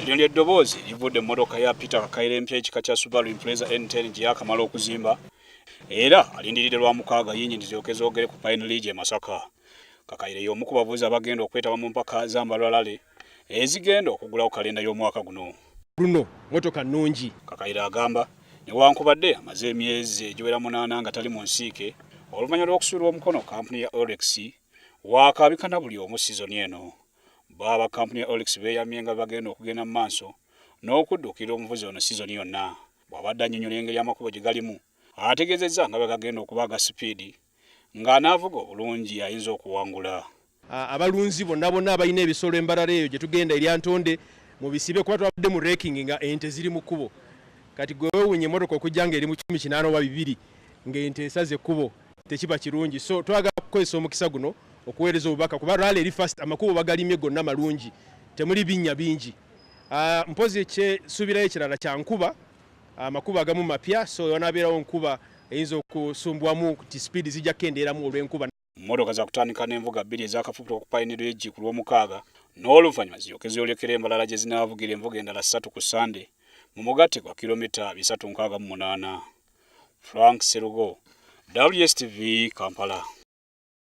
Lino ly'eddoboozi livudde mmotoka ya Peter Kakaire empya ekika kya Subaru Impreza N10 gye yakamala okuzimba era alindiridde lwa mukaaga yinnyini ziyokeza ogere ku Pine Ridge e Masaka. Kakaire y'omu ku bavuzi abagenda okwetaba mu mpaka z'ambalwalale ezigenda okugulawo kalenda y'omwaka guno. Mmotoka nnungi. Kakaire agamba newankubadde amaze emyezi egiwera munaana nga tali mu nsiike oluvannyuma lw'okusuulwa omukono kkampuni ya Oryx waakaabikana buli omu sizoni eno. Baba kkampuni ya Oryx beeyamye nga bagenda okugenda mu maaso n'okudduukira omuvuzi ono sizoni yonna. Bw'abadde annyonnyola engeri amakubo gye galimu ategezezza nga bwe gagenda okuba aga sipiidi ng'anaavuga obulungi ayinza okuwangula. Abalunzi bonna abalina ebisolo embalala eyo gye tugenda erya ntonde mu bisibe kuba twabadde mu reking nga ente ziri mu kkubo. Kati gwe weewunya emmotoka okujja ng'eri mu 18 oba 2 ng'ente esaze ekkubo tekiba kirungi. So twagala kukozesa omukisa guno okuweereza obubaka kuba rally eri fast amakubo bagalimye gonna malungi temuli binnya bingi. Mpozi ekyesuubirayo ekirala kya nkuba amakubo agamu mapya so wanaabeerawo nkuba eyinza okusumbwamu ti speed zijja kendeeramu olw'enkuba. Mmotoka za kutandika n'envuga 2 ez'akafubuto ku Pine Ridge ku lw'omukaaga n'oluvannyuma ziyokeza olyekera embalala gye zinaavugira envuga endala 3 ku Sande mu mugatte gwa kilomita 368. Frank Serugo, WSTV, Kampala.